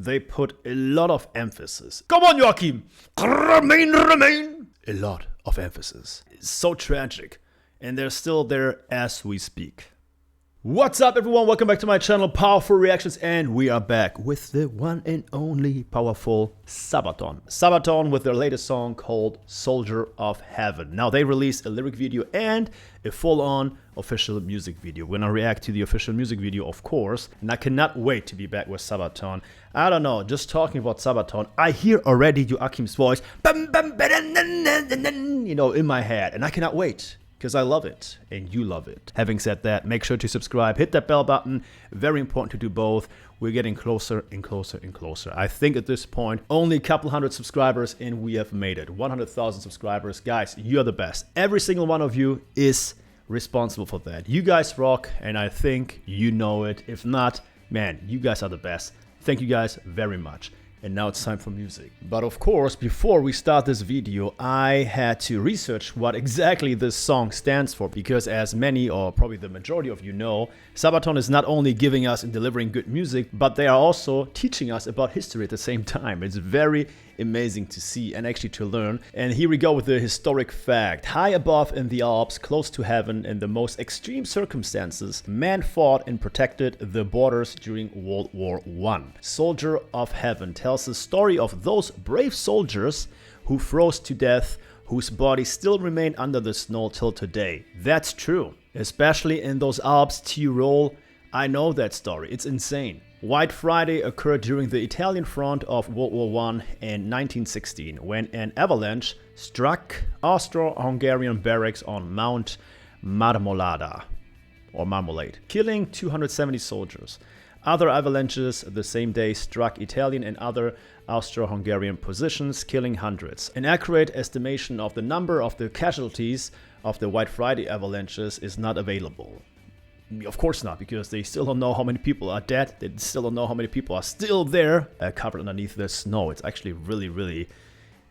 they put a lot of emphasis. Come on, Joachim! Remain! A lot of emphasis. It's so tragic. And they're still there as we speak. What's up, everyone? Welcome back to my channel, Powerful Reactions, and we are back with the one and only powerful SABATON. SABATON with their latest song called Soldier of Heaven. Now, they released a lyric video and a full-on official music video. We're gonna react to the official music video, of course, and I cannot wait to be back with SABATON. I don't know, just talking about SABATON, I hear already Joachim's voice, in my head, and I cannot wait. Because I love it, and you love it. Having said that, make sure to subscribe, hit that bell button. Very important to do both. We're getting closer and closer and closer. I think at this point, only a couple hundred subscribers, and we have made it. 100,000 subscribers. Guys, you're the best. Every single one of you is responsible for that. You guys rock, and I think you know it. If not, man, you guys are the best. Thank you guys very much. And now it's time for music. But of course, before we start this video, I had to research what exactly this song stands for, because as many, or probably the majority of you know, SABATON is not only giving us and delivering good music, but they are also teaching us about history at the same time. It's very amazing to see and actually to learn. And here we go with the historic fact. High above in the Alps, close to heaven, in the most extreme circumstances, man fought and protected the borders during World War I. Soldier of Heaven tells the story of those brave soldiers who froze to death, whose bodies still remain under the snow till today. That's true. Especially in those Alps, Tyrol. I know that story. It's insane. White Friday occurred during the Italian front of World War I in 1916, when an avalanche struck Austro-Hungarian barracks on Mount Marmolada, or Marmalade, killing 270 soldiers. Other avalanches the same day struck Italian and other Austro-Hungarian positions, killing hundreds. An accurate estimation of the number of the casualties of the White Friday avalanches is not available. Of course not, because they still don't know how many people are dead. They still don't know how many people are still there, covered underneath the snow. It's actually really, really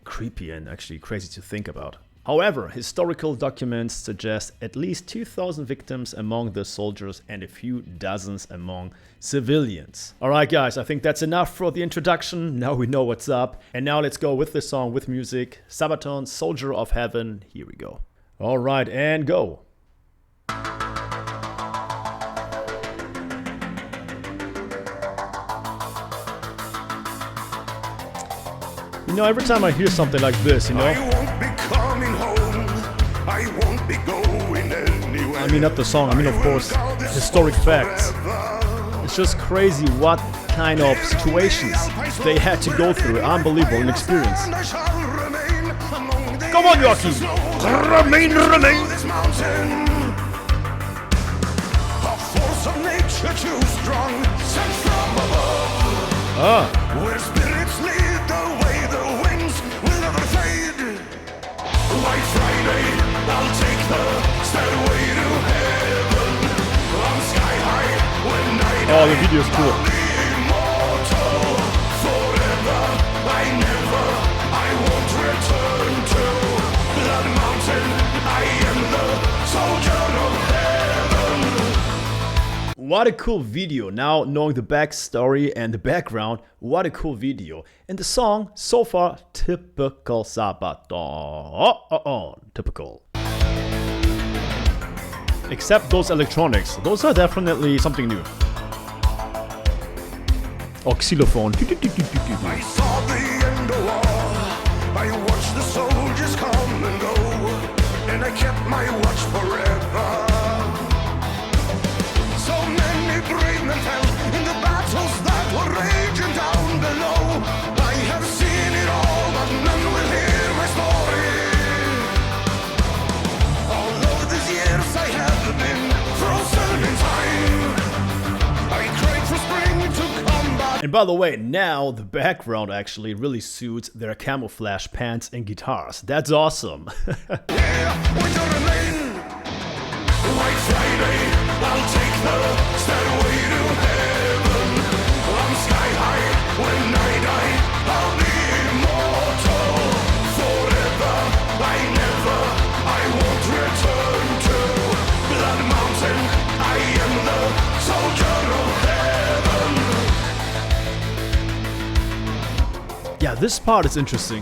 creepy and actually crazy to think about. However, historical documents suggest at least 2,000 victims among the soldiers and a few dozens among civilians. Alright guys, I think that's enough for the introduction. Now we know what's up. And now let's go with the song, with music. SABATON, Soldier of Heaven. Here we go. Alright, and go. You know, every time I hear something like this, you know, I won't be coming home. I won't be going anywhere. I mean, not the song, I mean, of course, historic facts. It's just crazy what kind of situations they had to go through. Unbelievable, an experience. Come on, Joachim! Remain! This mountain, a force of nature too strong, sent from above. Where spirits lead the way, the winds will never fade. White Friday, I'll take the stairway to heaven. I'm sky high when I die. Oh, the video is cool. I'll be immortal forever. I won't return to Blood Mountain. I am the soldier of heaven. What a cool video. Now knowing the backstory and the background, what a cool video. And the song, so far, typical SABATON. Typical. Except those electronics. Those are definitely something new. Or xylophone. I saw the end of war. I watched the soldiers come and go, and I kept my watch forever. So many brave men fell in the battles that were raging down below. I have seen it all, but none will hear my story. All of these years I have been frozen in time. I cried for spring to come back. And by the way, now the background actually really suits their camouflage pants and guitars. That's awesome. Yeah, winter remain. White Friday, I'll take the stairway to heaven. I'm sky high when I die. I'll be immortal forever. I won't return to Blood Mountain. I am the soldier of heaven. This part is interesting.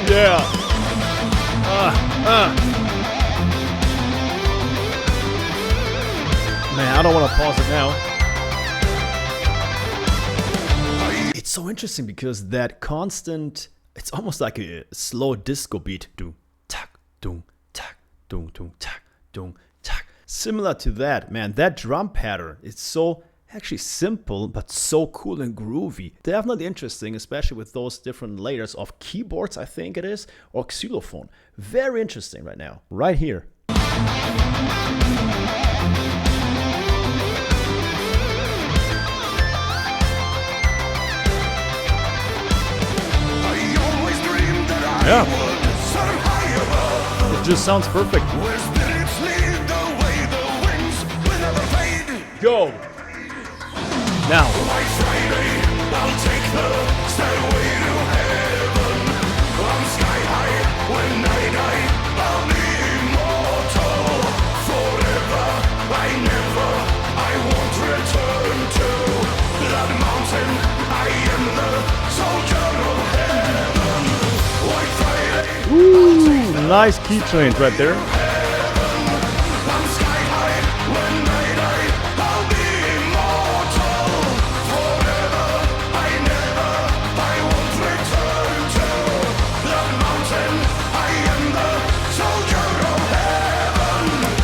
Yeah. Man, I don't want to pause it now. It's so interesting because that constant, it's almost like a slow disco beat. Doom, tak, doom, tak, doom, doom, tak, doom, tak. Similar to that, man, that drum pattern, it's so actually simple, but so cool and groovy. Definitely interesting, especially with those different layers of keyboards, I think it is, or xylophone. Very interesting right now, right here. Yeah. It just sounds perfect. Go. Now. I'll take the stairway to heaven. I'm sky high when I die. I'll be immortal forever. I won't return to that mountain. I am the soldier of heaven. White Friday. Ooh, nice key change right there.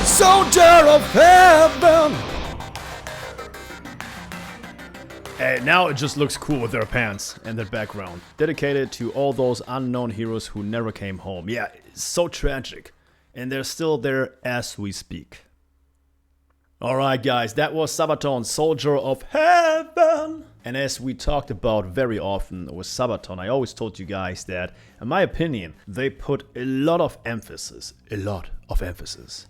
Soldier of heaven. And now it just looks cool with their pants and their background. Dedicated to all those unknown heroes who never came home. Yeah, it's so tragic. And they're still there as we speak. Alright guys, that was SABATON, Soldier of Heaven. And as we talked about very often with SABATON, I always told you guys that, in my opinion, they put a lot of emphasis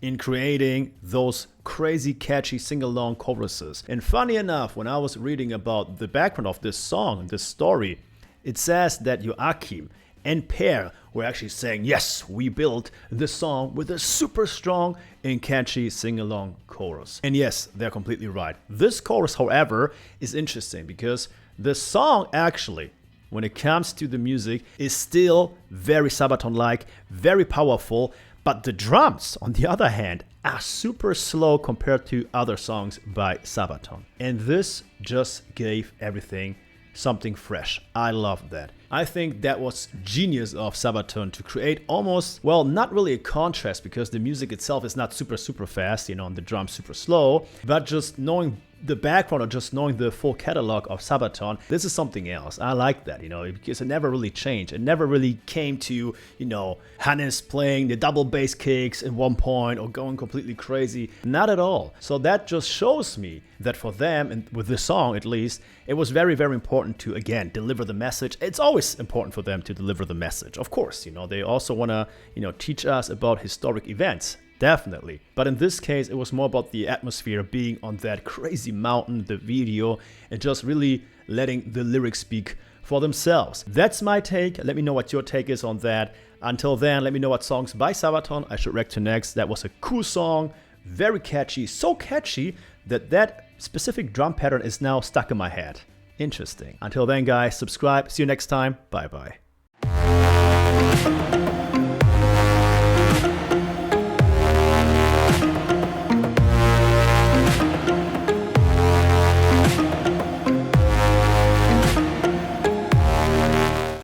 in creating those crazy catchy sing-along choruses. And funny enough, when I was reading about the background of this song, this story, it says that Joachim and Per were actually saying, yes, we built this song with a super strong and catchy sing-along chorus. And yes, they're completely right. This chorus, however, is interesting because the song actually, when it comes to the music, is still very SABATON-like, very powerful, but the drums, on the other hand, are super slow compared to other songs by SABATON. And this just gave everything something fresh. I love that. I think that was genius of SABATON to create almost, well, not really a contrast because the music itself is not super fast, you know, and the drums super slow, but just knowing the background or just knowing the full catalog of SABATON, this is something else. I like that, you know, because it never really changed. It never really came to, you know, Hannes playing the double bass kicks at one point or going completely crazy. Not at all. So that just shows me that for them, and with this song at least, it was very important to, again, deliver the message. It's always important for them to deliver the message. Of course, you know, they also want to, you know, teach us about historic events. Definitely. But in this case, it was more about the atmosphere, being on that crazy mountain, the video, and just really letting the lyrics speak for themselves. That's my take. Let me know what your take is on that. Until then, let me know what songs by SABATON I should react to next. That was a cool song, very catchy, so catchy that that specific drum pattern is now stuck in my head. Interesting. Until then, guys, subscribe. See you next time. Bye-bye.